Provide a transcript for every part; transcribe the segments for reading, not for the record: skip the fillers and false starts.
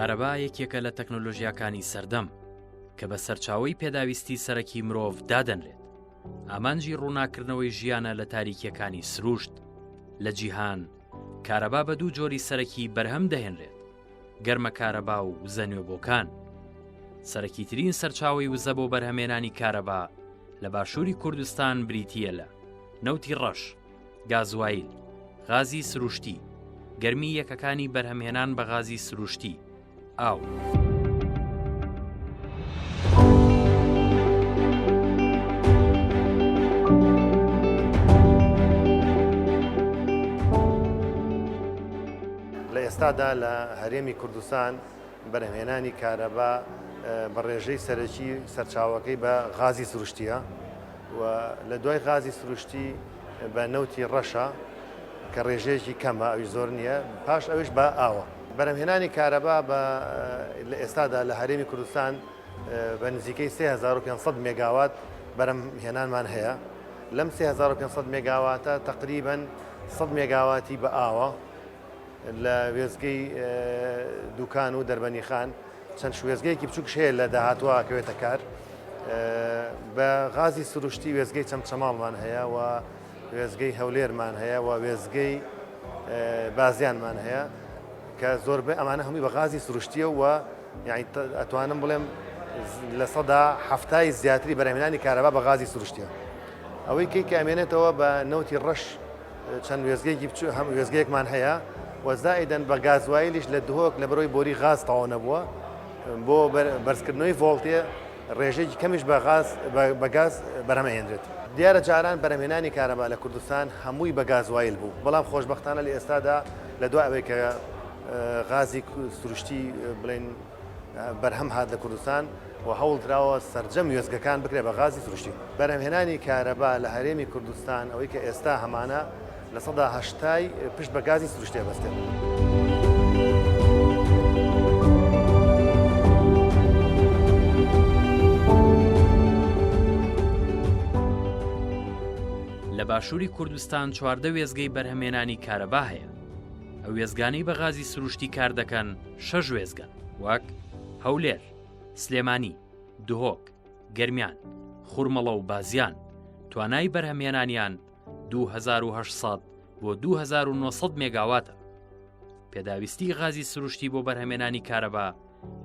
کارەبا یەکێکە لە تەکنۆلۆژیاکانی سەردەم کە بە سەرچاوەی پێداویستی سەرەکی مرۆڤ دادەنرێت. ئامانجی ڕووناکردنەوەی ژیانە لە تاریکیەکانی سروشت. لە جیهان کارەبا بە دوو جۆری سەرەکی بەرهەم دەهێنرێت: گەرمە کارەبا و وزە نوێبۆکان. سەرەکی ترین سەرچاوی وزە بۆ بەرهەمێنانی کارەبا لە باشووری کوردستان بریتیە لە نەوتی ڕەش، گازوایل، غازی سروشتی، گەرمی یەکەکانی بەرهەمهێنان بە غازی سروشتی، ئاو. لە ئێستادا لە هەرێمی کوردستان بەرهەمهێنانی کارەبا بە ڕێژەی سەرەکی سەرچاوەکەی بە غازی سروشتیە و لە دوای غازی سروشتی بە نەوتی ڕەشە کە ڕێژەیەکی کەمە، ئەوی زۆر نییە، پاش ئەوش بە ئاوە. بەرهەمهێنانی کارەبا لە ئێستادا لە هەرێمی کوردستان بە نزیکەی 3500 مێگاوات بەرهەمهێنانمان هەیە. لەم 3500 مێگاواتە تقریباً 100 مێگاواتی بە ئاوە لە وێزگەی دوکان و دەربەنیخان. چەند وێزگەیەکی بچووکش هەیە لە داهاتوە کەوێتە کار. بە غازی سروشتی وێزگەی چەمچەماڵمان هەیە و وێزگەی هەولێرمان هەیە و وێزگەی بازیانمان هەیە کە زۆربەی ئەمانە هەمووی بە غازی سروشتیە و یعنی ئەتوانم بڵێم لە 70% زیاتری بەرهەمهێنانی کارەبا بە غازی سروشتیە. ئەوەی کە ئەمێنێتەوە بە نەوتی ڕەش چەند وێزگەیەکی بچوو هەم وێزگەیەکمان هەیە و زائیدەن بە گازوایلیش لە دهۆک لە بەرەوەی بۆری غاز تەواو نەبووە بۆ بەرزکردنەوەی ڤۆڵتێ ڕێژەیەکی کەمیش بە گاز بەرهەمهێنرێت. دیارە جاران بەرهەمهێنانی کارەبا لە کوردستان هەمووی بە گازوایل بوو، بەڵام خۆشبەختانە لە ئێستادا لە دوای ئەوەی کە غازی سروشتی بڵێن بەرهەم هات لە کوردستان و هەوڵ دراوە سەرجەم وێزگەکان بکرێت بە غازی سروشتی. بەرهەمهێنانی کارەبا لە هەرێمی کوردستان ئەوەی کە ئێستا هەمانە لە 80% پشت بە گازی سروشتی بەستێت. لە باشووری کوردستان 14 وێزگەی بەرهەمهێنانی کارەبا هەیە. ئەو وێزگانەی بە غازی سروشتی کار دەکەن 6 وێزگەن، وەک هەولێر، سلێمانی، دهۆک، گەرمیان، خوورمەڵە و بازیان. توانای بەرهەمهێنانیان 2800 بۆ 2900 مێگاواتە. پێداویستی غازی سروشتی بۆ بەرهەمهێنانی کارەبا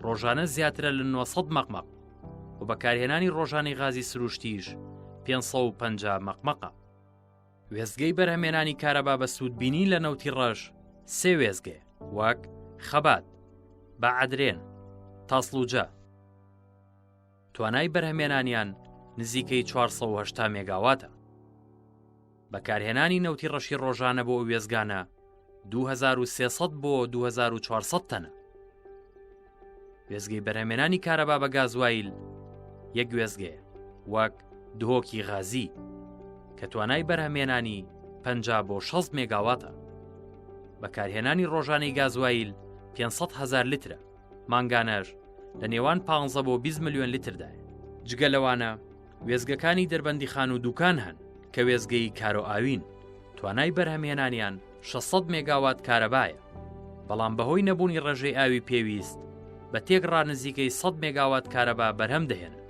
ڕۆژانە زیاترە لە 900 مەقمەق و بەکارهێنانی ڕۆژانەی غازی سروشتیش 550 مەقمەقە. وێزگەی بەرهەمهێنانی کارەبا بە سوودبینی لە نەوتی ڕەش 3 وێزگەیە، وەک خەبات، بەعەدرێن، تاسڵوجە. توانای بەرهەمهێنانیان نزیکەی 480 مێگاواتە. بەکارهێنانی نەوتی ڕەشی ڕۆژانە بۆ ئەو وێزگانە 2300 بۆ 2400 تەنە. وێزگەی بەرهەمهێنانی کارەبا بە گازوایل 1 وێزگەیە، وەک دهۆکی غازی کە توانای بەرهەمهێنانی 50 بۆ 60 مێگاواتە. بەکارهێنانی ڕۆژانەی گازوایل 500,000 لیترە، مانگانەش لە نێوان 15 بۆ 20 ملیۆن لیتردایە. جگە لەوانە وێزگەکانی دەربەندیخان و دوکان هەن کە وێزگەی کارۆئاوین، توانای بەرهەمهێنانیان 600 مێگاوات کارەبایە، بەڵام بەهۆی نەبوونی ڕێژەی ئاوی پێویست بە تێکڕا نزیکەی 100 مێگاوات کارەبا بەرهەم دەهێنن.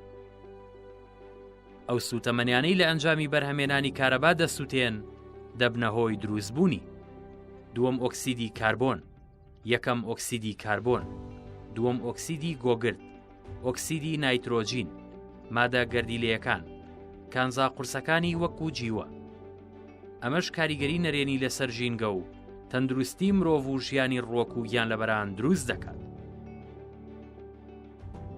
ئەو سوتەمەنیانەی لە ئەنجامی بەرهەمهێنانی کارەبا دەسووتێن دەبنە هۆی دروستبوونی: دووەم ئۆکسیدی کاربۆن، یەکەم ئۆکسیدی کاربۆن، دووەم ئۆکسیدی گۆگرد، ئۆکسیدی نایترۆجین، مادە گەردیلەیەکان، کانزا قورسەکانی وەکو جیوە. ئەمەش کاریگەری نەرێنی لەسەر ژینگە و تەندروستی مرۆڤ و ژیانی ڕۆک و گیان لەبەران دروست دەکات.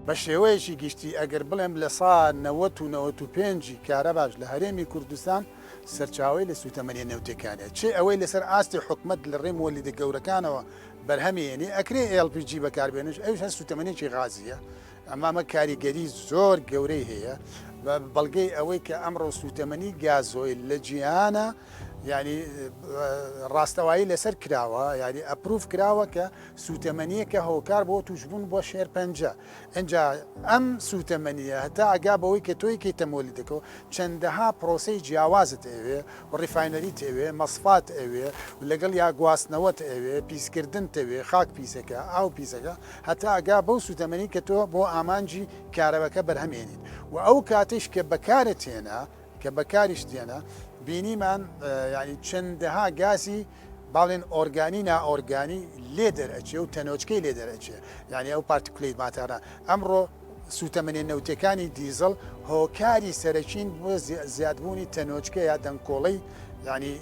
بە شێوەیەکی گشتی ئەگەر بڵێم لە سا 95 کارەباش لە هەرێمی کوردستان سەرچاوی لە سوتەمەنیە نێوتەکانە، چێ ئەوەی لەسەر ئاستی حکومەت لە ڕێم وەلیدە گەورەکانەوە بەرهەمێنی ئەکرێ LPG بەکاربێنش، ئەوش هەست سوتەمەنیێکی غازیە. ئەمامە کاریگەری زۆر گەورەی هەیە بە بەڵگەی ئەوەی کە ئەمڕۆ سوتەمەنی گازۆیل لە جیهانە ینی ڕاستەوایی لەسەر کراوە ینی ئەپروف کراوە کە سوتەمەنیە کە هۆکار بۆ توشبوون بۆ شێر پەنجە ئەجا ئەم سوتەمەنیە هەتا ئەگا بەوەی کە تۆی کەی تەمۆلی دەکەەوە چەندەها پرۆسی جیاوازت ئەوێ ڕیفاینەری تەوێ مەسفات ئەوێ لەگەڵ یا گواستنەوەت ئەوێ پیسکردن تەوێ خاک پیسەکە ئاو پیسەکە هەتا ئەگا بەو سوتەمەنی کە تۆ بۆ ئامانجی کارەوەکە بەرهەمێنیت و ئەو کاتش کە بەکارت تێنە کە بەکاریش دێنە بینیمان ینی چەندەها گازی باڵێن ئۆرگانی نائۆرگانی لێ دەرەچێ و تەنۆچکەی لێ دەرەچێ یعنی ئەو پارتیکولیت ماتارە ئەمڕۆ سوتەمەنی نەوتەکانی دیزڵ هۆکاری سەرەکین بۆ زیادبوونی تەنۆچکە یا دەنگکۆڵەی ینی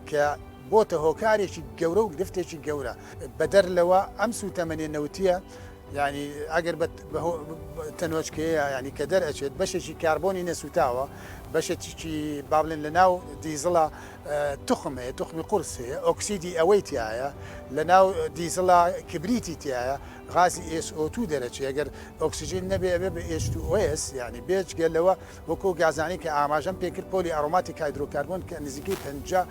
کە بۆتە هۆکارێکی گەورە و گرفتێکی گەورە بەدەر لەوە ئەم سوتەمەنی نەوتیە ینی ئەگەر تەنۆچکەیە ینی کە دەرەچێت بەشێکی کاربۆنی نەسوتاوە بەشێکی بابلێن لە ناو دیزڵە تخم هەیە تخمی قورس هەیە ئۆکسیدی ئەوەی تایە لە ناو دیزڵە کبریتی تایە غازی SO2 دەرەچێت ئەگەر ئۆکسیژین نەبێ ئەبێ بە H2OS ینی بێجگە لەوە وەکو گازانی کە ئاماژەم پێکرد پۆلی ئەڕۆماتی هایدرۆکاربۆن کە نزیکەی 50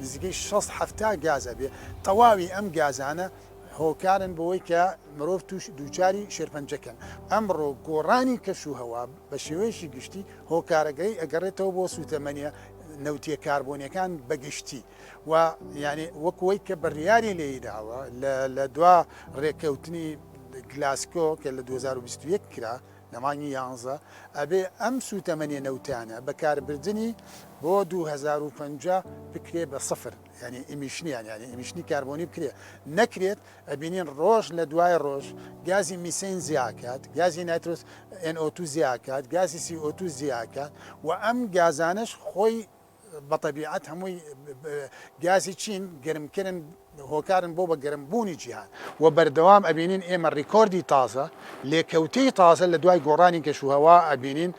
نزیکەی 60 گازە بێ تەواوی ئەم گازانە هۆکارن بەوەی کە مرۆڤ توش دووچاری شێرپەنجەکەن ئەمڕۆ گۆڕانی کەشوهەوا بە شێوەیەشی گشتی هۆکارەگەی ئەگەڕێتەوە بۆ سوتەمەنیە نەوتیە کاربۆنیەکان بەگشتی و یعنی وەکوەی کە بڕیاری لێداوە لە دوا ڕێکەوتنی گلاسکۆ کە لە 2021 کرا لە مانگی 11 ئەبێ ئەم سوتەمەنیە نەوتانە بەکاربردنی بۆ 2050 بکرێ بە سفر ینی ئیمیشنیان ینی ئیمیشنی کاربۆنی بکرێ نەکرێت ئەبینین ڕۆژ لە دوای ڕۆژ گازی میسین زیاکات گازی نایترۆس NO2 زیاکات گازی CO2 زیاکات و ئەم گازانش خۆی بەطەبیعەت هەمووی گازی چین گرمکردن هۆکارن بۆ بە گەرمبوونی جیهان و بەردەوام ئەبینین ئێمە ڕیکۆردی تازە لێکەوتەی تازە لە دوای گۆڕانی کەشوهەوا ئەبینین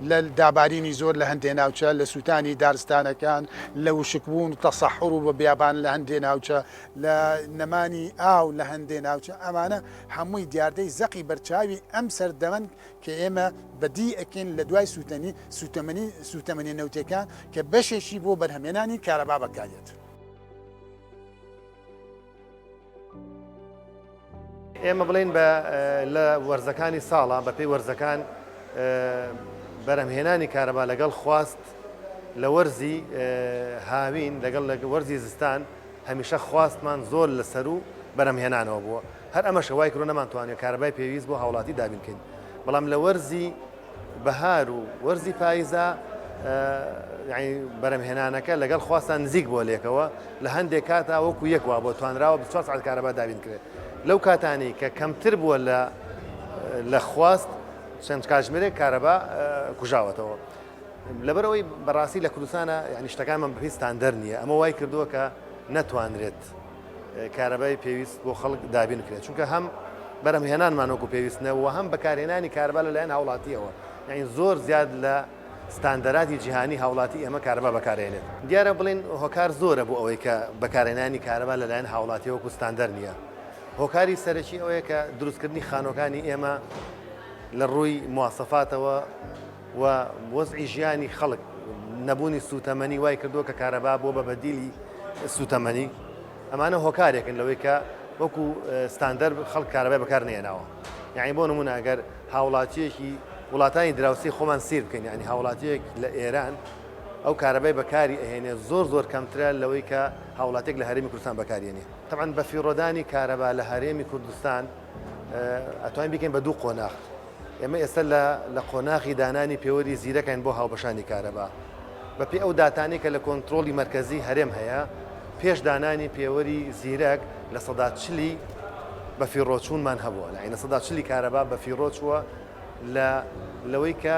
لە دابارینی زۆر لە هەندێ ناوچە لە سووتانی دارستانەکان لە وشکبوون و تەسەحڕ و بە بیابان لە هەندێ ناوچە لە نەمانی ئاو لە هەندێ ناوچە ئەمانە هەمووی دیاردەی زەقی بەرچاوی ئەم سەردەمەن کە ئێمە بەدی ئەکەین لە دوای سوتەمەنی نەوتەکان کە بەشێکی بۆ بەرهەمێنانی کارەبا بەکارێت. ئێمە بڵین لە وەرزەکانی ساڵە بە پێی وەرزەکان بەرهەمهێنانی کارەبا لەگەڵ خواست لە وەرزی هاوین لەگەڵ وەرزی زستان هەمیشە خواستمان زۆر لەسەر و بەرهەمهێنانەوە بووە هەر ئەمە شەوای کرۆ نەمانتوانێت کارەبای پێویست بۆ هاوڵاتی دابینکەین بەڵام لە وەرزی بەهار و وەرزی پاییزە بەرهەمهێنانەکە لەگەڵ خواستان نزیک بۆ لێکەوە لە هەندێک کاتا وەکو یەکوا بۆ توانراوە 24 ساعت کارەبا دابینکرێت لەو کاتانی کە کەمتر بووە لە خواست چەند کاتژمێرێک کارەبا کوژاوەتەوە لەبەرەوەی بەڕاستی لە کوردستانە یعنی شتەکانمان بەپێی ستاندەر نییە ئەمە وای کردووە کە نەتوانرێت کارەبای پێویست بۆ خەڵک دابین کرێت چونکە هەم بەرهەمهێنانمان وەکو پێویستنەوە هەم بەکارهێنانی کارەبا لەلایەن هاوڵاتیەوە یعنی زۆر زیاد لە ستاندەراتی جیهانی هاوڵاتی ئێمە کارەبا بەکارهێنێت دیارە بڵین هۆکار زۆرە بۆ ئەوەی کە بەکارهێنانی کارەبا لەلایەن هاوڵاتی وەکو ستاندەر نییە هۆکاری سەرەکی ئەوەیە کە دروستکردنی خانۆکانی ئێمە لە ڕووی مواسەفاتەوە و وەزعی ژیانی خەڵک نەبوونی سوتەمەنی وای کردووە کە کارەبا بۆ بە بەدیلی سوتەمەنی ئەمانە هۆکارێکن لەوەی کە وەکو ستاندەر خەڵک کارەبای بەکار نێناوە یعنی بۆ نمونە ئەگەر هاوڵاتیەکی وڵاتانی دراوسی خۆمان سیر بکەین ینی هاوڵاتیەک لە ئێران ئەو کارەبای بەکاری ئەهێنێ زۆر کەمترە لەوەی کە هاوڵاتێک لە هەرێمی کوردستان بەکارێنێ طبعاً بە فیڕۆدانی کارەبا لە هەرێمی کوردستان ئەتوانین بکەین بە دوو قۆناغ ئێمە ئێستا لە قۆناغی دانانی پێوەری زیرەکەین بۆ هاوبەشانی کارەبا بەپێی ئەو داتانی کە لە کۆنتترۆلی مرکزی هەرێم هەیە پێش دانانی پێوەری زیرەک لە 140 بە فیڕۆچوونمان هەبووە لە 140 کارەبا بە فیڕۆچووە لەوەی کە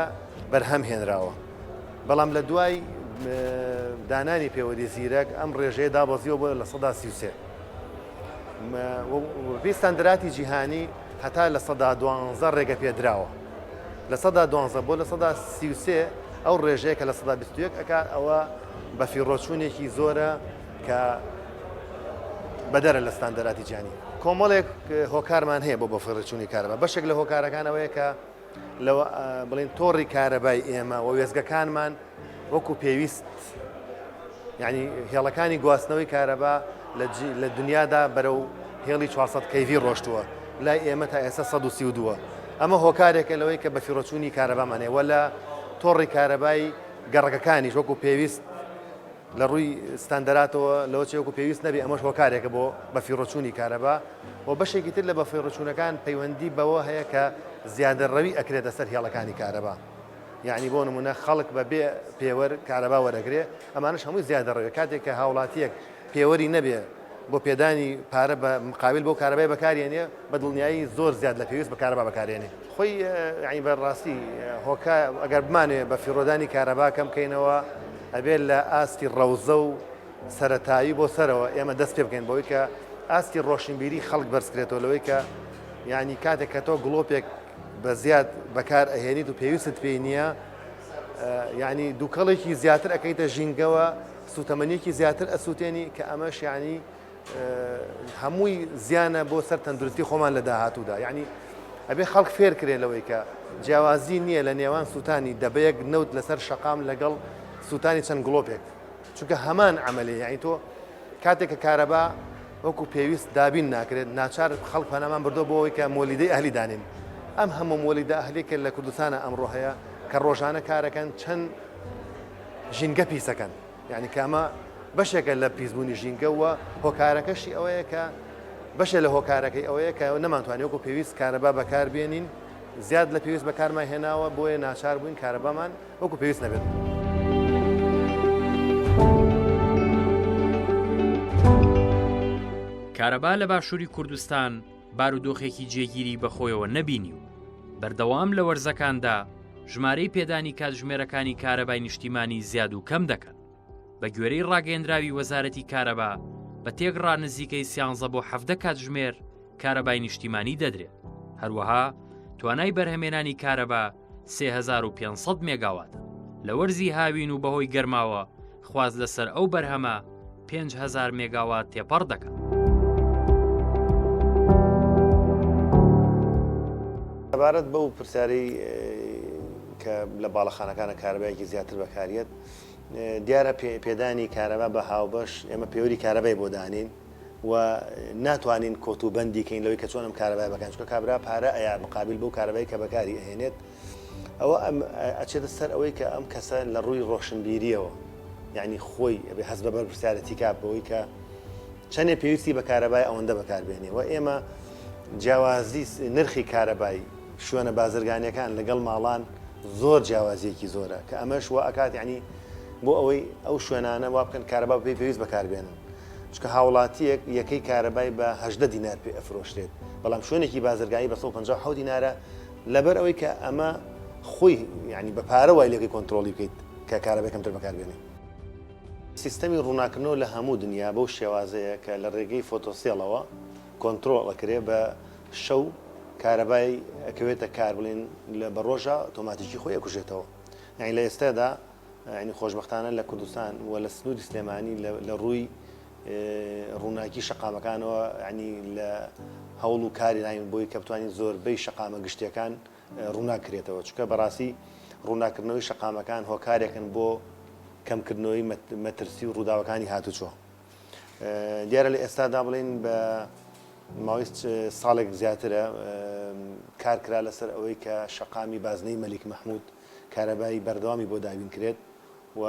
بەرهەم هێنراوە بەڵام لە دوای دانانی پێوەری زیرەک ئەم ڕێژەیە دابەزیەوە بۆ لە 133 پێی ستاندەراتی جیهانی هەتا لە 112 ڕێگە پێدراوە لە 112 بۆ لە 133 ئەو ڕێژەیە کە لە 121 ئەکات ئەوە بە فیڕۆچوونێکی زۆرە کە بەدەرە لە ستاندەراتی جیهانی کۆمەڵێک هۆکارمان هەیە بۆ فیڕۆچوونی کارەبا بەشێک لە هۆکارەکانەوەیە کە لەوە بڵین تۆڕی کارەبای ئێمە و وێزگەکانمان وەکو پێویست یعنی هێڵەکانی گواستنەوەی کارەبا لە دنیادا بەرەو هێڵی 400 کەیڤی ڕۆشتووە لای ئێمە تا ئێستا 132 ئەمە هۆکارێکە لەوەی کە بە فیرۆچوونی کارەبامانێ وە لە تۆڕی کارەبای گەڕەکەکانیش وەکو پێویست لە ڕووی ستاندەراتەوە لەوە چێوەکو پێویست نەبی ئەمەش هۆکارێکە بۆ بە فیرۆچوونی کارەبا و بەشێکی تر لە بە فیرۆچوونەکان پەیوەندی بەوە هەیە کە زیادەڕەوی ئەکرێتە سەر هێڵەکانی کارەبا یعنی بۆ نمونە خەڵک بە بێ پێوەەر کارەبا وەرەگرێ ئەمانش هەمووی زیادەڕەوێ کاتێک کە هاوڵاتیەک پێوەری نەبێ بۆ پێدانی پارە بە مقابل بۆ کارەبای بەکارێنێ بە دڵنیایی زۆر زیاد لە پێویست بە کارەبا بەکارێنێ خۆی یعنی بەڕاستی هۆکا ئەگەر بمانێ بە فیرۆدانی کارەبا کەم بکەینەوە ئەبێت لە ئاستی ڕەوزە و سەرەتایی بۆ سەرەوە ئێمە دەست پێ بکەین بۆی کە ئاستی ڕۆشنبیری خەڵک بەرزکرێتەوە لەوەی کە یعنی کاتێک کە تۆ گڵۆپێک بە زیاد بەکار ئەهێنیت و پێویستت پێی نییە یعنی دووکەڵێکی زیاتر ئەەکەیتە ژینگەوە سوتەمەنیەکی زیاتر ئەسووتێنی کە ئەمەش یعنی هەمووی زیانە بۆ سەر تەندروستی خۆمان لە داهاتوودا یعنی ئەبێ خەڵک فێر کرێ لەوەی کە جیاوازی نییە لە نێوان سووتانی دەبەیەک نەوت لەسەر شەقام لەگەڵ سووتانی چەند گڵۆپێک چونکە هەمان عملێ یعنی تۆ کاتێک کە کارەبا وەکو پێویست دابین ناکرێت ناچار خەڵک پەنامان بردۆ بۆەوەی کە مۆلیدەی ئەهلی دانین ئەم هەموو مۆلیدە ئەهلێکە لە کوردستانە ئەمڕۆ هەیە کە ڕۆژانە کارەکەن چەند ژینگە پیسەکەن یعنی کامە بەشێکە لە پیسبوونی ژینگەوە هۆکارەکەشی ئەوەیە کە بەشێ لە هۆکارەکەی ئەوەیە کە نەمانتوانانی وەکو پێویست کارەبا بەکاربێنین زیاد لە پێویست بەکارمان هێناوە بۆیە ناچار بووین کارەبامان وەکو پێویست نەبێت. کارەبا لە باشووری کوردستان بارودۆخێکی جێگیری بەخۆیەوە نەبینی و بەردەوام لە وەرزەکاندا ژمارەی پێدانی کاتژمێرەکانی کارەبای نیشتیمانی زیاد و کەم دەکەن بە گوێرەی ڕاگەیەندراوی وەزارەتی کارەبا بە تێگڕا نزیکەی 13 بۆ 17 کاتژمێر کارەبای نیشتیمانی دەدرێت هەروەها توانای بەرهەمێنانی کارەبا 3500 مێگاواتە لە وەرزی هاوین و بەهۆی گەرماوە خواز لەسەر ئەو بەرهەمە 5000 مێگاوات تێپەڕ دەکەن. عبارەت بەو پرسیارەی کە لە باڵەخانەکانە کارەبایەکی زیاتر بەکارێت دیارە پێدانی کارەبا بە هاوبەش ئێمە پێوەری کارەبای بۆ دانین و ناتوانین کۆتوبەندی کەین لەوەی کە چۆن ئەم کارەبای بەکەن چونکە کابرا پارە ئەیا مقابل بەو کارەبای کە بەکاری ئەهێنێت ئەوە ئەچێتە سەر ئەوەی کە ئەم کەسە لە ڕووی ڕۆشنبیریەوە یعنی خۆی ئەبێ حەز بەبەر پرسیارەتی کات بەوەی کە چەندێ پێویستی بە کارەبای ئەوەندە بەکاربێنێ و ئێمە جیاوازی نرخی کارەبای شوێنە بازرگانیەکان لەگەڵ ماڵان زۆر جیاوازیەکی زۆرە کە ئەمەش وە ئەکات یعنی بۆ ئەوەی ئەو شوێنانە وا بکەن کارەبا پێی پێویست بەکاربێنن چکە هاوڵاتیەک یەکەی کارەبای بە 18 دینار پێ ئەفرۆشرێت بەڵام شوێنێکی بازرگانی بە 150 دینارە لەبەر ئەوەی کە ئەمە خۆی یعنی بە پارە وای لەکەی کۆنتترۆلی بکەیت کە کارەبای کەمتر بەکاربێنێ سیستەمی ڕووناکردنەوە لە هەموو دنیا بەو شێوازەیە کە لە ڕێگەی فۆتۆسیێڵەوە کۆنتترۆل ئەکرێ بە شەو کارەبای ئەکەوێتە کار بڵێن لە بە ڕۆژە ئۆتۆماتیکی خۆی ئەکوژێتەوە یعنی لە ئێستادا ینی خۆشببختانە لە کوردستان و لە سنووری سلێمانی لە ڕووی ڕووناکی شەقامەکانەوە ینی لە هەوڵ و کاری لاین بۆی کە بتوانین زۆربەی شەقامە گشتیەکان ڕووناکرێتەوە چکە بەڕاستی ڕووناکردنەوەی شەقامەکان هۆکارێکن بۆ کەمکردنەوەی مەترسی و ڕووداوەکانی هاتوچۆ دیارە لە ئێستادا بڵێن بە ماوەی ساڵێک زیاترە کارکرا لەسەر ئەوەی کە شەقامی بازنەی مەلیک مەحموود کارەبایی بەردەوامی بۆ دابین کرێت و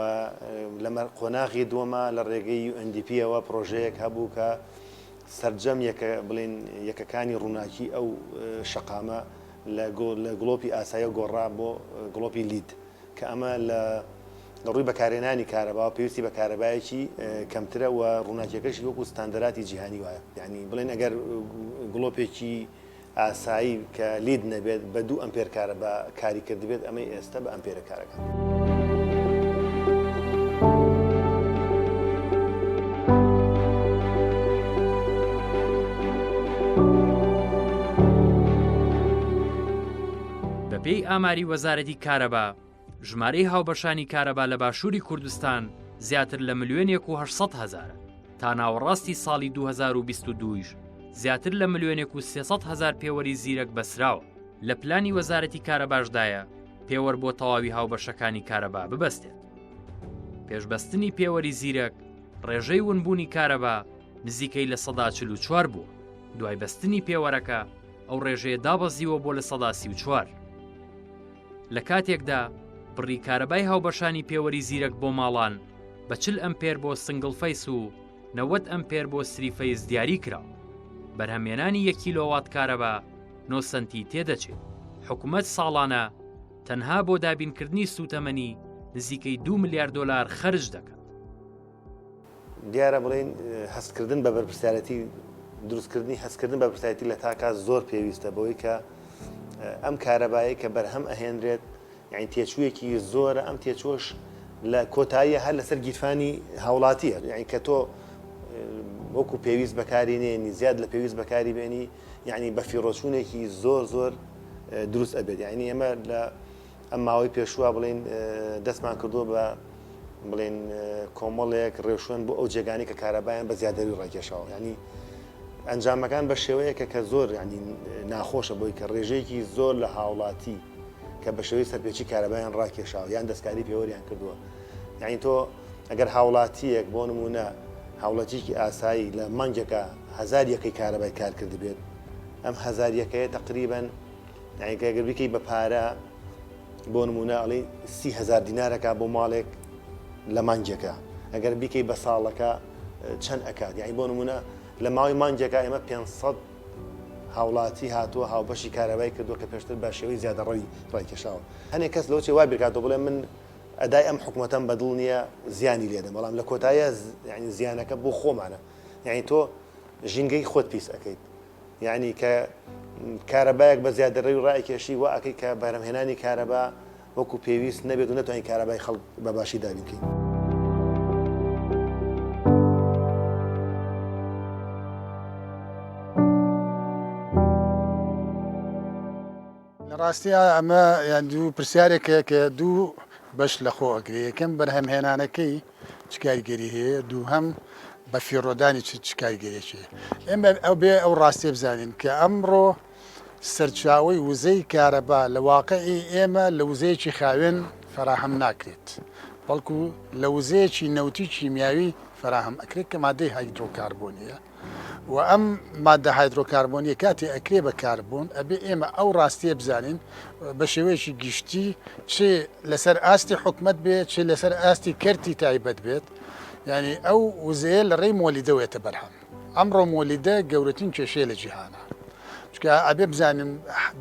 لە قۆناغی دووەمە لە ڕێگەی UNDP-ەوە پرۆژەیەک هەبوو کە سەرجەم بڵێن یەکەکانی ڕووناکی ئەو شەقامە لە گڵۆپی ئاسایە گۆڕا بۆ گڵۆپی لید کە ئەمە لە ڕووی بەکارهێنانی کارەبا و پێویستی بە کارەبایەکی کەمترە و ڕووناکیەکەشی وەکو ستاندەراتی جیهانی وایە یعنی بڵێن ئەگەر گڵۆپێکی ئاسایی کە لید نەبێت بە 2 ئەمپێر کارەبا کاری کردبێت ئەمەی ئێستا بە ئەمپێرە کارەکە. بەپێی ئاماری وەزارەتی کارەبا ژمارەی هاوبەشانی کارەبا لە باشووری کوردستان زیاتر لە 1,800,000 تا ناوەڕاستی ساڵی 2022 زیاتر لە 1,300,000 پێوەری زیرەک بەسراوە لە پلانی وەزارەتی کارەباشدایە پێوەەر بۆ تەواوی هاوبەشەکانی کارەبا ببەستێت. پێشبەستنی پێوەری زیرەک ڕێژەی ونبوونی کارەبا نزیکەی لە ١٤ بووە. دوای بەستنی پێوەرەکە ئەو ڕێژەیە دابەزیوە بۆ لە ١٣٤. لە کاتێکدا بڕی کارەبای هاوبەشانی پێوەری زیرەک بۆ ماڵان بە 40 ئەمپێر بۆ سنگڵ فەیس و 90 ئەمپێر بۆ سری فەیس دیاری کراوە. بەرهەمێنانی 1 کیلۆوات کارەبا 9 سنتی تێدەچێت. حکوومەت ساڵانە تەنها بۆ دابینکردنی سوتەمەنی نزیکەی 2 ملیار دۆلار خەرج دەکات. دیارە بڵێن هەستکردن بە بەرپرسیارەتی دروستکردنی هەستکردن بە بەرپرسیارەتی لە تا کات زۆر پێویستە بەوەی کە ئەم کارەبایی کە بەرهەم ئەهێنرێت یعنی تێچوویەکی زۆرە. ئەم تێچۆش لە کۆتاییە هەر لەسەر گیرفانی هاوڵاتیە، یعنی کە تۆ وەکو پێویست بەکاری نێنی زیاد لە پێویست بەکاری بێنی یعنی بە فیڕۆچوونێکی زۆر دروست ئەبێت. یعنی ئێمە لە ئەم ماوەی پێشووە بڵێن دەستمان کردووە بە بڵێن کۆمەڵێک ڕێوشوێن بۆ ئەو جێگانی کە کارەبایان بە زیادەری ڕاکێشاوە. ینی ئەنجامەکان بە شێوەیەکە کە زۆر ینی ناخۆشە بۆی کە ڕێژەیەکی زۆر لە هاوڵاتی کە بە شێوەی سەرپێچی کارەبایان ڕاکێشاوە یان دەستکاری پێوەریان کردووە. یعنی تۆ ئەگەر هاوڵاتیەک بۆ نمونە هاوڵاتیکی ئاسایی لە مانگێکە 1000 یەکەی کارەبای کارکرد بێت، ئەم 1000 یەکەیە تقریبەن ئەگەر بکەی بە پارە بۆ نمونە ئەڵێ 30,000 دینارەکە بۆ ماڵێک لە مانگێکە. ئەگەر بیکەی بە ساڵەکە چەند ئەکات، یعنی بۆ نمونە لە ماوەی مانگێکە ئێمە 500 هاوڵاتی هاتووە هاوبەشی کارەبای کردووە کە پێشتر بە شێوەی زیادە ڕاکێشاوە. هەنێک کەس لەوچێ وا بیرکاتەوە بڵێ من ئەدای ئەم حکوومەتەم بەدڵ نییە زیانی لێدەم، بەڵام لە کۆتاییە یعنی زیانەکە بۆ خۆمانە. یعنی تۆ ژینگەی خۆت پیس ئەەکەیت، یعنی کە کارەبایەک بە زیادەڕێی ڕایکێشی وا ئەەکەی کە بەرهەمهێنانی کارەبا وەکو پێویست نەبێت و نەتوانین کارەبای خەڵک بە باشی دابینکەین. لە ڕاستیە ئەمە یان دوو پرسیارێکە کە دوو بەش لە خۆ ئەگرێ. یەکەم بەرهەمهێنانەکەی چ کاریگەری هەیە، دوو هەم بە فیڕۆدانی چ کاریگەرێکی. ئێمە ئەو بێ ئەو ڕاستیە بزانین کە ئەمڕۆ سەرچاوی وزەی کارەبا لە واقعی ئێمە لە وزەیەکی خاوێن فراهەم ناکرێت، بەڵکو لە وزەیەکی نەوتی کیمیاوی فراهەم ئەکرێت کە مادەی هایدرۆکاربۆنیە. و ئەم مادە هایدرۆکاربۆنیە کاتێ ئەکرێ بە کاربوون ئەبێ ئێمە ئەو ڕاستیە بزانین بە شێوەیەکی گشتی چێ لەسەر ئاستی حکومەت بێت چێ لەسەر ئاستی کەرتی تایبەت بێت. یعنی ئەو وزەیە لە ڕێی مۆلیدەوێتە بەرهەم. ئەمڕۆ مۆلیدە گەورەترین کێشەیە لە جیهانە، چکە ئەبێ بزانین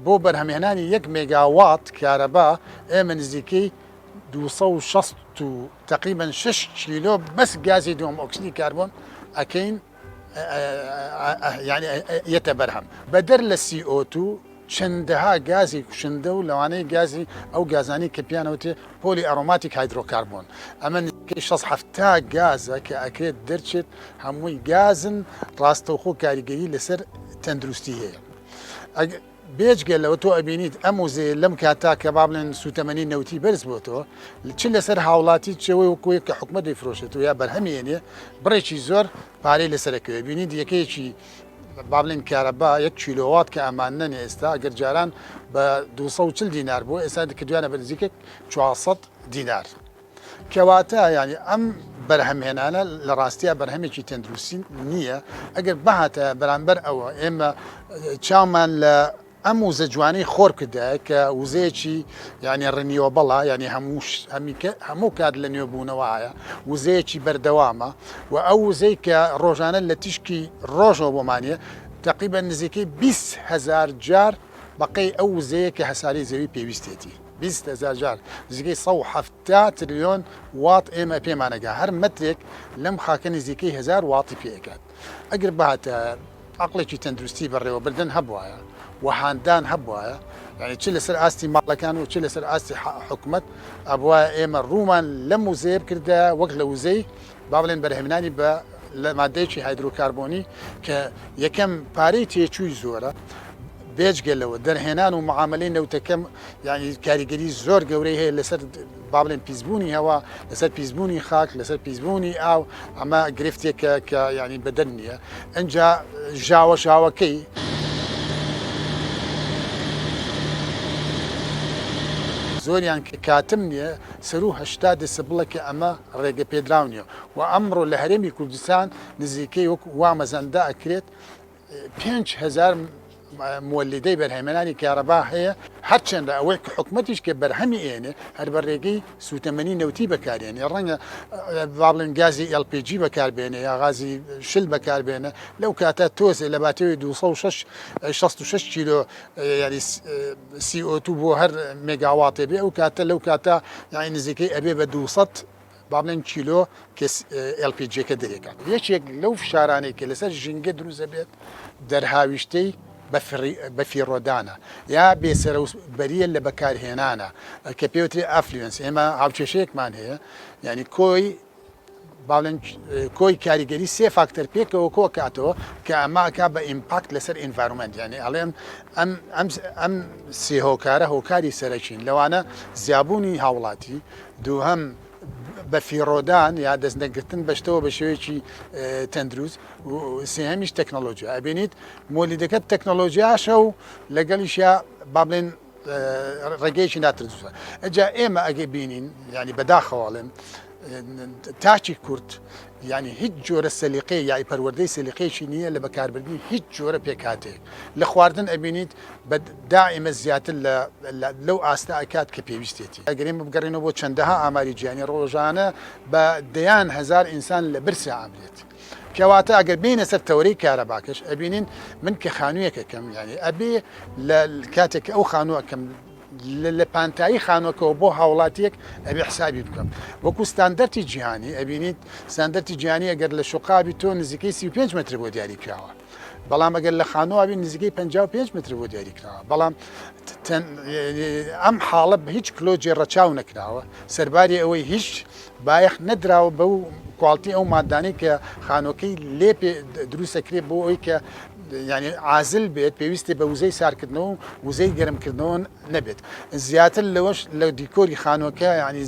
بۆ بەرهەمهێنانی 1 مێگاوات کارەبا ئێمە نزیکەی 260 و تقریبا 6 کیلۆ بەس گازی دوم ئۆکسیدی کاربۆن ئەکەین یعنی یەتە بەرهەم بەدەر لە CO2 چەندەها گازی کوشندە و لەوانەیە گازی ئەو گازانی کە پیانەوتێ پۆلی ئەڕۆماتیک هایدرۆکاربۆن. ئەمە نزیکەی 670 گازە کە ئەکرێت دەرچێت هەمووی گازن ڕاستەوخۆ کاریگەری لەسەر تەندروستی هەیە. بێجگە لەوە تۆ ئەبینیت ئەم وزێ لەم کاتا کە با بڵێن سوتەمەنی نەوتی بەرز بۆتەوە چ لەسەر هاوڵاتی چەوەی وەکوێ کە حکومەت دەیفرۆشێت و یا بەرهەمێنێ بڕێکی زۆر پارەی لەسەرەکەوێ بینید یەکەیەکی با بڵێن کارەبا 1 کیلۆوات کە ئەمان نەنێ ئێستا ئەگەر جاران بە 240 دینار بۆ ئێستا کردوانە بە نزیکە 400 دینار کەواتە ینی ئەم بەرهەمهێنانە لە ڕاستیە بەرهەمێکی تەندروستی نییە. ئەگەر بەهاتە بەرامبەر ئەوە ئێمە چامان لە ئەم وزە جوانەی خۆر کردایە کە وزەیەکی ینی ڕنیۆبەڵە ینی هەموو کات لە نوێبوونەوەیە وزەیەکی بەردەوامە و ئەو وزەی کە ڕۆژانە لە تیشکی ڕۆژەوە بۆمانە تقریبا نزیکەی 20,000 جار بەقەی ئەو وزەیە کە هەساری زەوی پێویستێتی 20,000 جار نزیکەی 170 تریلیۆن وات ئێمە پێمانەگا هەر مەترێک لەم خاکە نزیکەی 1000 واتی پێکات. ئەگەر بەهاتە عقلێکی تەندروستی بەڕێوەبردن هەبوایە وهاندان هەبوایە یعنی چ لەسەر ئاستی ماڵەکان و چ لەسەر ئاستی حکومەت ئەبووە ئێمە ڕوومان لەم وزەیە کردە وەک لە وزەی با بڵێن بەرهەمهێنانی بە لە مادەیەکی هایدرۆکاربۆنی کە یەکەم پارەی تێچووی زۆرە بێجگەلەوە دەرهێنان و معاملەی نەوتەکەم ینی کاریگەری زۆر گەورەی هەیە لەسەر با بڵێن پیسبوونی هەوا لەسەر پیسبوونی خاک لەسەر پیسبوونی ئاو ئەمە گرفتێکە کە ینی بەدەن نییە. ئەنجا ژاوەکەی زۆریان کە کاتم نییە سەر و هەشتا دەسە بڵە کە ئەمە ڕێگە پێدراونیە و ئەمڕۆ لە هەرێمی کوردستان نزیکەی وەک وامەزەندا ئەکرێت 5,000 مولدەی بەرهەمێنانی کارەبا هەیە هەرچەندە ئەوەی کە حکومەتیش کە بەرهەمی ئێنێ هەر بە ڕێگەی سوتەمەنی نەوتی بەکارێنێ ڕەنگە بڵێن گازی LPG بەکاربێنێ یا غازی شل بەکاربێنە لەو کاتە تۆزێ لە باتەوەی 266 کیلۆ ینی CO2 بۆ هەر مێگاواتێ بێ ئەو کاتە لەو کاتە یانی نزیکەی ئەبێ بە 200 بابلێن کیلۆ کە LPG-کە دەرێکات یەکێک لەو فشارانەی کە لەسەر ژینگە دروزە بێت دەرهاویشتەی بەفیڕۆدانە یا بێسەرە بەریە لە بەکارهێنانە کە پێوتری ئەفلوێنس ئێمە هاوچێشەیەکمان هەیە ینی باڵێن کۆی کاریگەری سێ فاکتەر پێکەوە کۆ کاتەوە کە ئەماکە بە ئیمپاکت لەسەر ئینڤایرۆمنت یعنی ئەڵێن ئەم سێ هۆکارە هۆکاری سەرەکین لەوانە زیابوونی هاوڵاتی دووهەم بە فیڕۆدان یا دەستنەگرتن بەشتەوە بە شێوەیەکی تەندروست سێهەمیش تەکنۆلۆژیا ئەبینیت مۆلیدەکەت تەکنۆلۆژیاشە و لەگەڵیشیا با بڵێن ڕێگەیەکی ناتردووە ئەجا ئێمە ئەگە بینین ینی بەداخەواڵێن تاچی کورت ینی هیچ جۆرە سەلیقەی یای پەروەردەی سەلیقەیەکی نییە لە بەکاربردنی هیچ جۆرە پێکاتێک لە خواردن ئەبینیت بە دائمە زیاتر لەو ئاستا ئەکات کە پێویستێتی ئەگەرێمە بگەڕێنەوە بۆ چەندەها ئاماری گیانی ڕۆژانە بە دەیان هزار ئینسان لە برسی ئامرێت کەواتە ئەگەر بینە سەر تەورەی کارەباکەش ئەبینین من کە خانوویەکەکەم ینی ئەبێ لە کاتێک ئەو خانووەکەم لە پانتایی خانووەکەەوە بۆ هاوڵاتیەک ئەبێ حسابی بکەم وەکو ستاندەرتی جیهانی ئەبینیت ستاندەرتی جیهانی ئەگەر لە شوقابی تۆ نزیکەی 35 متر بۆ دیاری کراوە بەڵام ئەگەر لە خانووابی نزیکەی 55 متر بۆ دیاری کراوە بەڵام ئەم حاڵە بە هیچ کلۆجێ ڕەچاو نەکراوە سەرباری ئەوەی هیچ بایەخ نەدراوە بەو کوالتی ئەو مادانەی کە خانۆکەی لێ دروستەکرێت بۆ ئەوی کە ینی عازل بێت پێویستی بە وزەی سارکردنەوە وزەی گەرمکردنەوە نەبێت زیاتر لەوەش لە دیکۆری خانۆکە ینی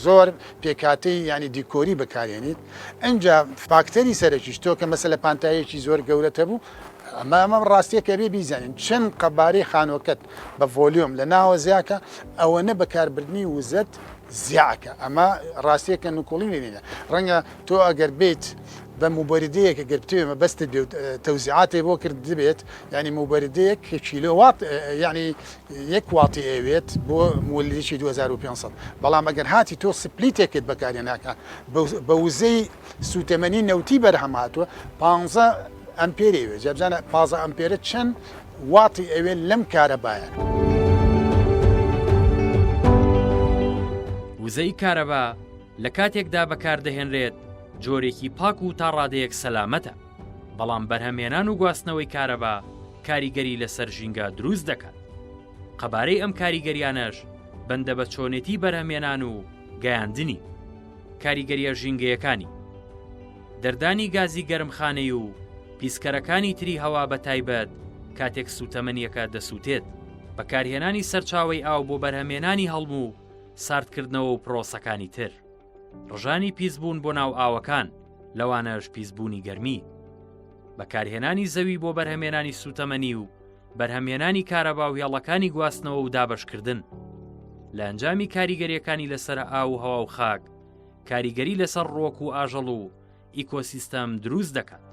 زۆر پێکاتەی ینی دیکۆری بەکارێنیت ئەنجا فاکتەری سەرەکیش تۆ کە مەسە لە پانتایەکی زۆر گەورەتە بوو ئەمە ڕاستیەکە بێ بیزانین چەند قەبارەی خانۆکەت بە ڤۆلیۆم لە ناوە زیاکە ئەوە نە بەکاربردنی وزەت زیاکە ئەمە ڕاستیەکە نوکۆڵی لێنە ڕەنگە تۆ ئەگەر بێت بە موبەردەیەکە گرتوێمە بەستە تەوزیعاتی بۆ کرد دەبێت ینی موبەردەیەک کیلۆوات ینی 1 واتی ئەوێت بۆ مولدێکی 2500 بەڵام ئەگەر هاتی تۆ سپلیتێکت بەکارێناکە بە وزەی سوتەمەنی نەوتی بەرهەم هاتووە 15 ئەمپێر ئەوێت جابزانە 15 ئەمپێرە چەند واتی ئەوێت لەم کارەبایە وزەی کارەبا لە کاتێکدا بەکاردەهێنرێت جۆرێکی پاک و تا ڕادەیەک سەلامەتە بەڵام بەرهەمێنان و گواستنەوەی کارەبا کاریگەری لەسەر ژینگە دروست دەکات قەبارەی ئەم کاریگەریانەش بەندە بە چۆنێتی بەرهەمێنان و گەیاندنی کاریگەریە ژینگەیەکانی دەردانی گازی گەرمخانەی و پیسکەرەکانی تری هەوا بە تایبەت کاتێک سوتەمەنیەکە دەسووتێت بەکارهێنانی سەرچاوی ئاو بۆ بەرهەمێنانی هەڵم و ساردکردنەوە و پرۆسەکانی تر ڕژانی پیسبوون بۆ ناو ئاوەکان لەوانەش پیسبوونی گەرمی بەکارهێنانی زەوی بۆ بەرهەمێنانی سوتەمەنی و بەرهەمێنانی کارەبا و هێڵەکانی گواستنەوە و دابەشکردن لە ئەنجامی کاریگەریەکانی لەسەر ئاو و هەوا و خاک کاریگەری لەسەر ڕۆک و ئاژەڵ و ئیکۆسیستەم دروست دەکات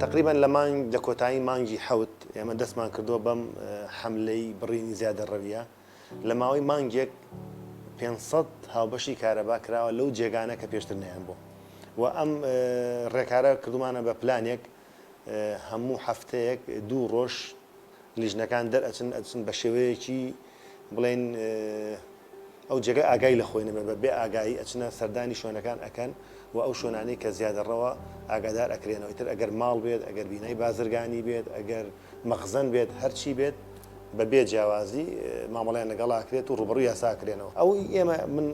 تقریبا لە مانگ لە کۆتایی مانگی حەوت ئێمە دەستمان کردووە بەم حملەی بڕینی زیادە ڕەویە لە ماوەی مانگێک 500 هاوبەشی کارەبا کراوە لەو جێگانە کە پێشتر نەیان بوو و ئەم ڕێکارە کردومانە بە پلانێک هەموو هەفتەیەک 2 ڕۆژ لیژنەکان دەرئەچن بە شێوەیەکی بڵێن ئەو جێگە ئاگای لە خۆی نەبێ بە بێ ئاگایی ئەچنە سەردانی شوێنەکان ئەکەن و ئەو شوێنانەی کە زیادەڕەوە ئاگادار ئەکرێنەوە ئیتر ئەگەر ماڵ بێت ئەگەر بینەی بازرگانی بێت ئەگەر مەخزن بێت هەرچی بێت بە بێ جیاوازی مامەڵیان لەگەڵاکرێت و ڕوبەڕووی یاساکرێنەوە ئەو ئێمە من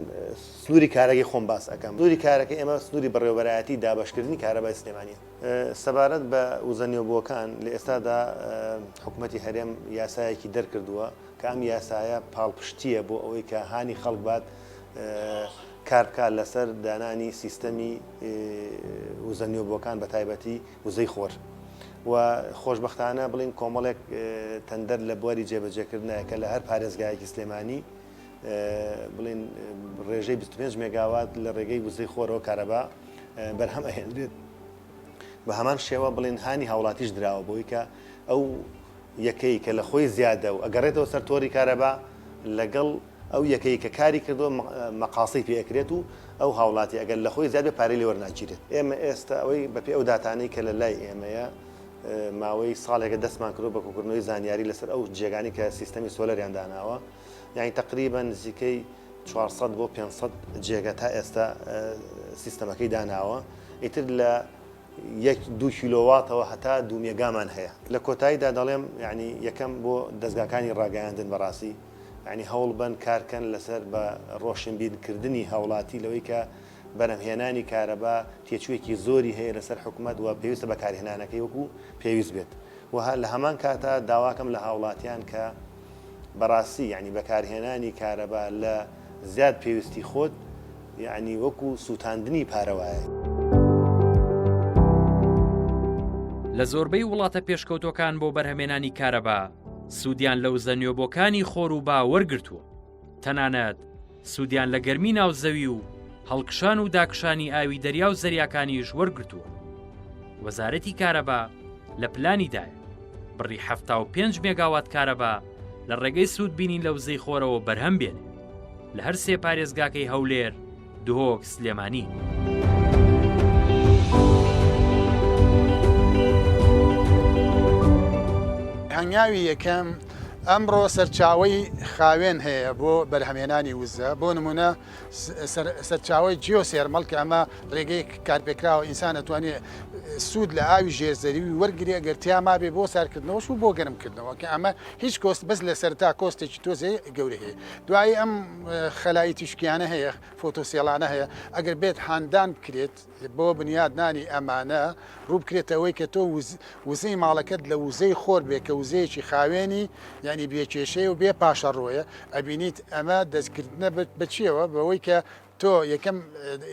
سنووری کارەکەی خۆم باس ئەەکەم سنووری کارەکە ئێمە سنووری بەڕێوەبەرایەتی دابەشکردنی کارەبای سلێمانیە سەبارەت بە وزەنیۆبووەکان لە ئێستادا حکوومەتی هەرێم یاسایەکی دەرکردووە کە ئەم یاسایە پاڵپشتیە بۆ ئەوەی کە هانی خەڵک بات کارکار لەسەر دانانی سیستەمی وزەنیۆبووەکان بە تایبەتی وزەی خۆر و خۆشببختانە بڵین کۆمەڵێک تەندەر لە بواری جێبەجێکردنەکە لە هەر پارێزگایەکی سلێمانی بڵین ڕێژەی 25 مێگاوات لە ڕێگەی وزەی خۆرەوە کارەبا بەرهەم ئەهێنرێت بە هەمان شێوە بڵین هانی هاوڵاتیش دراوە بۆی کە ئەو یەکەی کە لە خۆی زیادە و ئەگەڕێتەوە سەر تۆری کارەبا لەگەڵ ئەو یەکەی کە کاری کردو مەقاسی پێکرێت و ئەو هاوڵاتی ئەگەر لە خۆی زیاد بە پارەی لێ وەرناگیرێت ئێمە ئێستا ئەوەی بەپێ ئەو داتانەی کە لە لای ئێمەیە ماوەی ساڵێکە دەستمان کردو بە کۆکردنەوەی زانیاری لەسەر ئەو جێگانی کە سیستەمی سۆلەریان داناوە یعنی تقریبا نزیکەی 400 بۆ 500 جێگە تا ئێستا سیستەمەکەی داناوە ئیتر لە 1-2 کیلۆواتەوە هەتا 2 مێگامان هەیە لە کۆتاییدا دەڵێم یعنی یەکەم بۆ دەستگاکانی ڕاگەیاندن بەڕاستی یعنی هەوڵ بن کارکەن لەسەر بە ڕۆشنبیرکردنی هاوڵاتی لەوەی کە بەرهەمهێنانی کارەبا تێچوویەکی زۆری هەیە لەسەر حکوومەت و پێویستە بەکارهێنانەکەی وەکو پێویست بێت وها لە هەمان کاتە داواکەم لە هاوڵاتیان کە بەڕاستی یعنی بەکارهێنانی کارەبا لە زیاد پێویستی خۆت یعنی وەکو سووتاندنی پارەوایە. لە زۆربەی وڵاتە پێشکەوتەکان بۆ بەرهەمێنانی کارەبا سوودیان لەو زەنیۆبۆکانی خۆر و با وەرگرتووە تەنانەت سوودیان لە گەرمی ناوزەوی و هەڵکشان و داکشانی ئاوی دەریا و زەریاکانیش وەرگرتووە. وەزارەتی کارەبا لە پلانیدایە بڕی 75 مێگاوات کارەبا لە ڕێگەی سوود بینین لە وزەی خۆرەوە بەرهەم بێنێ لە هەر سێ پارێزگاکەی هەولێر، دهۆک، سلێمانی. هەنگاوی یەکەم ئەمڕۆ سەرچاوی خاوێن هەیە بۆ بەرهەمێنانی وزە بۆ نمونە سەرچاوی جیۆسێرمەڵ کە ئەمە ڕێگەی کارپێکراوە ئینسان ئەتوانێت سوود لە ئاوی ژێرزەریوی وەرگری ئەگەر تیاما بێ بۆ سارکردنەوەش و بۆ گەرمکردنەوە کە ئەمە هیچ کۆست بەس لە سەرتا کۆستێکی تۆزێ گەورە هەیە. دوایی ئەم خەلایی تیشکیانە هەیە فۆتۆسیێڵانە هەیە ئەگەر بێت هاندان بکرێت بۆ بنیادنانی ئەمانە ڕوو بکرێتەوەی کە تۆ وزەی ماڵەکەت لە وزەی خۆر بێ کە وزەیەکی خاوێنی ینی بێکێشەیە و بێ پاشە ڕۆیە ئەبینیت ئەمە دەستکردنە بچیەوە بەوەی کە تۆ یەکەم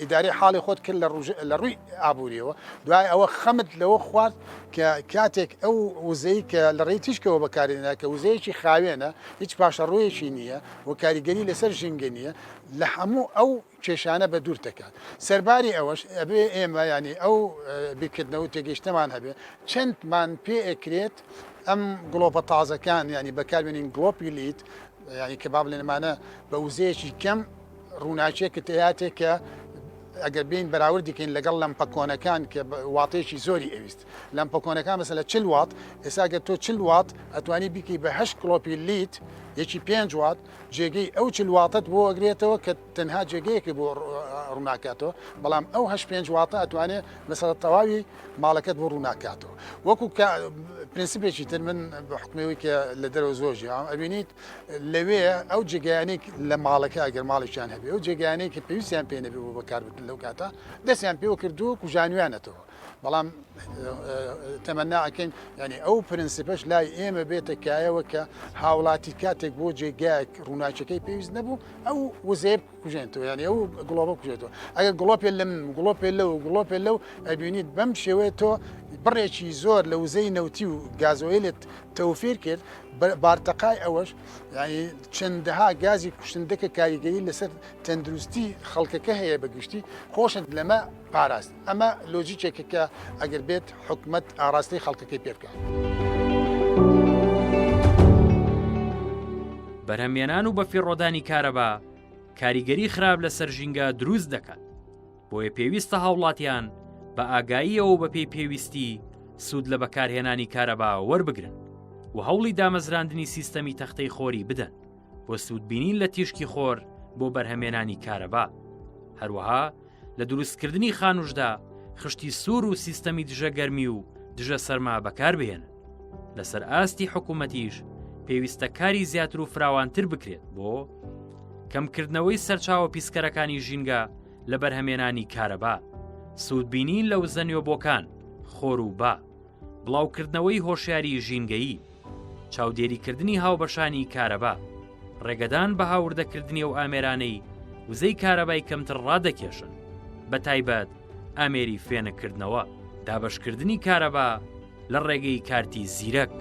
ئیداری حاڵی خۆت کرد لە ڕووی ئابوووریەوە دوای ئەوە خەمت لەوە خوارد کە کاتێک ئەو وزەی کە لە ڕێی تیشکەوە بەکارێنە کە وزەیەکی خاوێنە هیچ پاشە ڕوویەکی نییە و کاریگەری لەسەر ژینگە نییە لە هەموو ئەو کێشانە بە دوور دەکات. سەرباری ئەوەش ئەبێ ئێمە ینی ئەو بیرکردنەوە تێگەیشتەمان هەبێ چەندمان پێ ئەکرێت ئەم گڵۆپە تازەکان ینی بەکاربێنین گڵۆپی لیت ینی کە با بڵێنمانە بە وزەیەکی کەم ڕووناچێکە تەیاتێک کە ئەگەر بین بەراوردیکەین لەگەڵ لەمپەکۆنەکان کە واتێکی زۆری ئەویست لەمپەکۆنەکان مەسەلە 40 وات ئێساگە تۆ 40 وات ئەتوانی بیکەی بە 8 کلۆپی لیت یەکی 5 وات جێگەی ئەو 40 واتت بۆ ئەگرێتەوە کە تەنها جێگەیەکی بۆ ڕووناکاتەوە بەڵام ئەو 5 واتە ئەتوانێت مەسەلە تەواوی ماڵەکەت بۆ ڕووناکاتەوە وەکو پرینسیپێکی تر من بە حکمەوەی کە لە دەرەوە زۆژی ئەبینیت لەوێ ئەو جێگایانێک لە ماڵەکە ئەگەر ماڵێکیان هەبێ ئەو جێگایانەی کە پێویستیان پێ نەبێ بۆ بەکاربردن لەو کاتە دەستیان پێوە کردو و ژانویانەتەوە بەڵام تەمەنا ئەکەین ینی ئەو پرینسیپەش لای ئێمە بێتە کایەوە کە هاوڵاتی کاتێک بۆ جێگایەک ڕووناچەکەی پێویست نەبوو ئەو وزەیە بکوژێنەوە ینی ئەو گڵۆپە بکوژێتەوە ئەگەر گڵۆپێ لەم گڵۆپێ لەو گڵۆپێ لەو ئەبینیت بەم شێوەیە تۆ بڕێکی زۆر لە وزەی نەوتی و گازۆیلت تەوفیر کرد بارتەقای ئەوەش ینی چەندەها گازی کوشتندەکە کاریگەری لەسەر تەندروستی خەڵکەکە هەیە بەگشتی خۆشت لەمە پاراست ئەمە لۆجیکێکە کە ئەگەر بێت حکومەت ئاراستی خەڵکەکەی پێ بکات. بەرهەمێنان و بەفیڕۆدانی کارەبا کاریگەری خراپ لەسەر ژینگە دروست دەکات بۆیە پێویستە هاوڵاتیان بە ئاگاییەوە بە پێی پێویستی سوود لە بەکارهێنانی کارەبا وەربگرن و هەوڵی دامەزراندنی سیستەمی تەختەی خۆری بدەن بۆ سوودبینین لە تیشکی خۆر بۆ بەرهەمێنانی کارەبا هەروەها لە دروستکردنی خانوشدا خشتی سوور و سیستەمی دژە گەرمی و دژە سەرما بەکاربهێنن لەسەر ئاستی حکوومەتیش پێویستە کاری زیاتر و فراوانتر بکرێت بۆ کەمکردنەوەی سەرچاوە پیسکەرەکانی ژینگە لە بەرهەمێنانی کارەبا سوودبینین لە زەنیۆبۆکان خۆر و با بڵاوکردنەوەی هۆشیاری ژینگەیی چاودێریکردنی هاوبەشانی کارەبا ڕێگەدان بە هاوردەکردنی و ئامێرانەی وزەی کارەبای کەمتر ڕادەکێشن بە تایبەت ئامێری فێنەکردنەوە دابەشکردنی کارەبا لە ڕێگەی کارتی زیرەک.